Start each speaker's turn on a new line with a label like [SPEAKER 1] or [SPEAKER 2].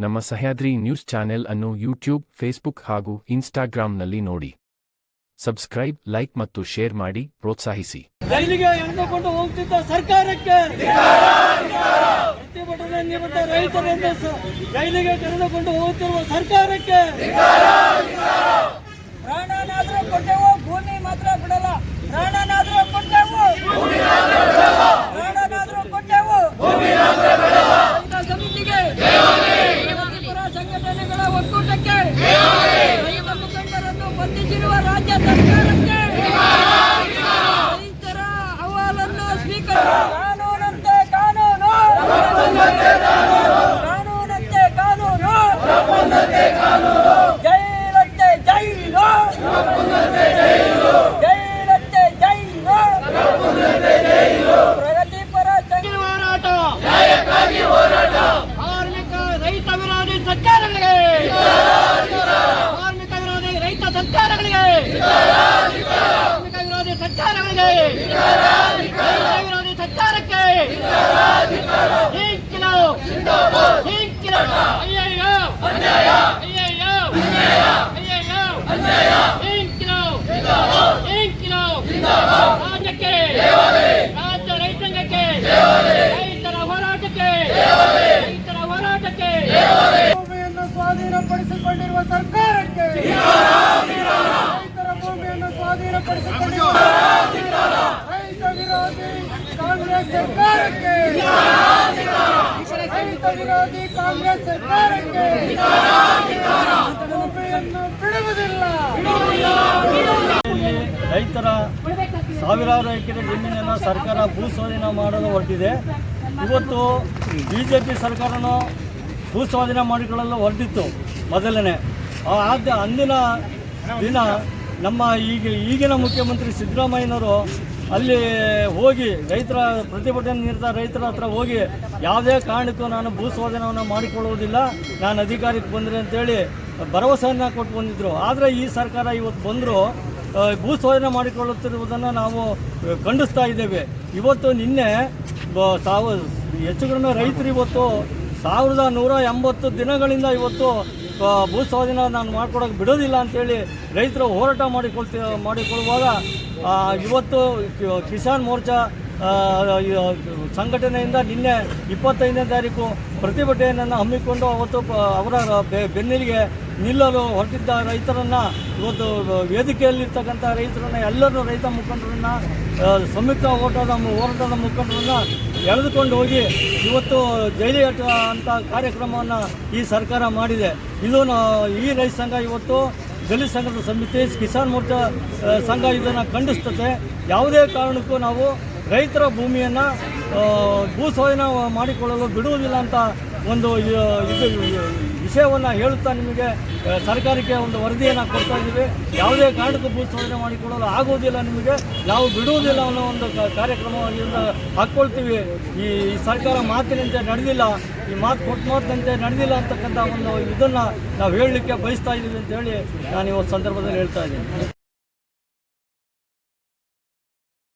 [SPEAKER 1] ನಮ್ಮ Sahyadri news channel ಅನ್ನು YouTube, Facebook ಹಾಗೂ ಇನ್ಸ್ಟಾಗ್ರಾಂನಲ್ಲಿ ನೋಡಿ. ಸಬ್ಸ್ಕ್ರೈಬ್, ಲೈಕ್ ಮತ್ತು ಶೇರ್ ಮಾಡಿ ಪ್ರೋತ್ಸಾಹಿಸಿ.
[SPEAKER 2] ರೈಲಿಗೆ ಎಳೆದುಕೊಂಡು ಹೋಗುತ್ತಿದ್ದ ಸರ್ಕಾರಕ್ಕೆ ಪ್ರತಿಭಟನೆ ನಿರತ ರೈತರನ್ನು ರೈಲಿಗೆ ಕರೆದುಕೊಂಡು ಹೋಗುತ್ತಿರುವ ಸರ್ಕಾರಕ್ಕೆ ಪ್ರಾಣನಾದ್ರೂ ಕೊಟ್ಟೆವು, ಭೂಮಿ ಮಾತ್ರ ಬಿಡಲ್ಲ. ಪ್ರಾಣನಾದ್ರೂ ಕೊಟ್ಟೆವು, ಪ್ರಾಣನಾದ್ರೂ ಕೊಟ್ಟೆವು. ರೈತ ಸಮಿತಿಗೆ, ಪ್ರಗತಿಪರ ಸಂಘಟನೆಗಳ ಒಕ್ಕೂಟಕ್ಕೆ, ರೈತ ಮುಖಂಡರನ್ನು ಬಂಧಿಸಿರುವ ರಾಜ್ಯ ಸರ್ಕಾರಕ್ಕೆ, ರೈತರ ಅಹವಾಲನ್ನು ಸ್ವೀಕರಿಸಿ ಕಾನೂನಂತೆ ಕಾನೂನು, ಕಾನೂನಂತೆ ಕಾನೂನು, ಜೈಲಂತೆ ಜೈಲು, ಜೈಲಂತೆ ಜೈಲು. ಪ್ರಗತಿಪರ ಹೋರಾಟ, ಕಾರ್ಮಿಕ ರೈತ ವಿರೋಧಿ ಸರ್ಕಾರಗಳಿಗೆ, ಕಾರ್ಮಿಕ ವಿರೋಧಿ ರೈತ ಸರ್ಕಾರಗಳಿಗೆ, ಕಾರ್ಮಿಕ ವಿರೋಧಿ ಸರ್ಕಾರಗಳಿಗೆ, ರೈತ ವಿರೋಧಿ ಸರ್ಕಾರಕ್ಕೆ ಹಿಂಕಿಲು, ಹಿಂಕಿಲು. ಅಯ್ಯಯ್ಯೋ, ಅಯ್ಯಯ್ಯೋ, ಅಯ್ಯಯ್ಯೋ, ಹಿಂಕಿಲು, ಹಿಂಕಿಲು. ರಾಜ್ಯಕ್ಕೆ, ರಾಜ್ಯ ರೈತಾಂಗಕ್ಕೆ, ರೈತರ ಹೋರಾಟಕ್ಕೆ, ರೈತರ ಹೋರಾಟಕ್ಕೆ, ಭೂಮಿಯನ್ನು ಸ್ವಾಧೀನಪಡಿಸಿಕೊಂಡಿರುವ ಸರ್ಕಾರಕ್ಕೆ, ರೈತರ ಭೂಮಿಯನ್ನು ಸ್ವಾಧೀನಪಡಿಸಿಕೊಂಡಿರುವ ರೈತ ವಿರೋಧಿ ಕಾಂಗ್ರೆಸ್ ಸರ್ಕಾರಕ್ಕೆ, ರೈತ ವಿರೋಧಿ ಕಾಂಗ್ರೆಸ್ ಸರ್ಕಾರಕ್ಕೆ ಭೂಮಿಯನ್ನು ಬಿಡುವುದಿಲ್ಲ.
[SPEAKER 3] ರೈತರ ಸಾವಿರಾರು ಎಕರೆ ಜಮೀನನ್ನು ಸರ್ಕಾರ ಭೂ ಸ್ವಾಧೀನ ಮಾಡಲು ಹೊರಟಿದೆ. ಇವತ್ತು ಬಿಜೆಪಿ ಸರ್ಕಾರನೂ ಭೂ ಸ್ವಾಧೀನ ಮಾಡಿಕೊಳ್ಳಲು ಹೊರಟಿತ್ತು ಮೊದಲನೇ. ಅಂದಿನ ದಿನ ನಮ್ಮ ಈಗಿನ ಮುಖ್ಯಮಂತ್ರಿ ಸಿದ್ದರಾಮಯ್ಯನವರು ಅಲ್ಲಿ ಹೋಗಿ ರೈತರ ಪ್ರತಿಭಟನೆ ನಿರತ ರೈತರ ಹತ್ರ ಹೋಗಿ ಯಾವುದೇ ಕಾರಣಕ್ಕೂ ನಾನು ಭೂ ಸ್ವಾಧೀನವನ್ನು ಮಾಡಿಕೊಳ್ಳುವುದಿಲ್ಲ, ನಾನು ಅಧಿಕಾರಕ್ಕೆ ಬಂದರೆ ಅಂತೇಳಿ ಭರವಸೆಯನ್ನು ಕೊಟ್ಟು ಬಂದಿದ್ದರು. ಆದರೆ ಈ ಸರ್ಕಾರ ಇವತ್ತು ಬಂದರೂ ಭೂ ಸ್ವಾಧೀನ ಮಾಡಿಕೊಳ್ಳುತ್ತಿರುವುದನ್ನು ನಾವು ಖಂಡಿಸ್ತಾ ಇದ್ದೇವೆ. ಇವತ್ತು ನಿನ್ನೆ ಹೆಚ್ಚು ಕಡಿಮೆ ರೈತರು ಇವತ್ತು 1180 ದಿನಗಳಿಂದ ಇವತ್ತು ಭೂ ಸ್ವಾಧೀನ ನಾನು ಮಾಡ್ಕೊಡೋಕೆ ಬಿಡೋದಿಲ್ಲ ಅಂಥೇಳಿ ರೈತರು ಹೋರಾಟ ಮಾಡಿಕೊಳ್ಳುವಾಗ ಇವತ್ತು ಕಿಸಾನ್ ಮೋರ್ಚಾ ಸಂಘಟನೆಯಿಂದ ನಿನ್ನೆ 25ನೇ ತಾರೀಕು ಪ್ರತಿಭಟನೆಯನ್ನು ಹಮ್ಮಿಕೊಂಡು ಅವತ್ತು ಅವರ ಬೆನ್ನೆಲಿಗೆ ನಿಲ್ಲಲು ಹೊರಟಿದ್ದ ರೈತರನ್ನು ಇವತ್ತು ವೇದಿಕೆಯಲ್ಲಿರ್ತಕ್ಕಂಥ ರೈತರನ್ನು ಎಲ್ಲರೂ ರೈತ ಮುಖಂಡರನ್ನು ಸಂಯುಕ್ತ ಹೋರಾಟದ ಮುಖಂಡರನ್ನು ಎಳೆದುಕೊಂಡು ಹೋಗಿ ಇವತ್ತು ಜೈಲಿಗೆ ಅಂತ ಕಾರ್ಯಕ್ರಮವನ್ನು ಈ ಸರ್ಕಾರ ಮಾಡಿದೆ. ಇದು ಈ ರೈತ ಸಂಘ ಇವತ್ತು ದಲಿತ ಸಂಘದ ಸಮಿತಿ, ಕಿಸಾನ್ ಮೋರ್ಚಾ ಸಂಘ ಇದನ್ನು ಖಂಡಿಸ್ತದೆ. ಯಾವುದೇ ಕಾರಣಕ್ಕೂ ನಾವು ರೈತರ ಭೂಮಿಯನ್ನು ಭೂ ಸ್ವಾಧೀನ ಮಾಡಿಕೊಳ್ಳಲು ಬಿಡುವುದಿಲ್ಲ ಅಂತ ಒಂದು ವಿಷಯವನ್ನು ಹೇಳುತ್ತಾ ನಿಮಗೆ ಸರ್ಕಾರಕ್ಕೆ ಒಂದು ವರದಿಯನ್ನು ಕೊಡ್ತಾ ಇದ್ದೀವಿ. ಯಾವುದೇ ಕಾರಣಕ್ಕೂ ಭೂ ಸ್ವಾಧೀನ ಮಾಡಿಕೊಳ್ಳಲು ಆಗುವುದಿಲ್ಲ, ನಿಮಗೆ ನಾವು ಬಿಡುವುದಿಲ್ಲ ಅನ್ನೋ ಒಂದು ಕಾರ್ಯಕ್ರಮದಿಂದ ಹಾಕ್ಕೊಳ್ತೀವಿ. ಈ ಸರ್ಕಾರ ಮಾತಿನಂತೆ ನಡೆದಿಲ್ಲ, ಈ ಕೊಟ್ಟು ಮಾತಿನಂತೆ ನಡೆದಿಲ್ಲ ಅಂತಕ್ಕಂಥ ಒಂದು ಇದನ್ನು ನಾವು ಹೇಳಲಿಕ್ಕೆ ಬಯಸ್ತಾ ಇದ್ದೀವಿ ಅಂತ ಹೇಳಿ ನಾನು ಇವತ್ತು ಸಂದರ್ಭದಲ್ಲಿ ಹೇಳ್ತಾ ಇದ್ದೀನಿ.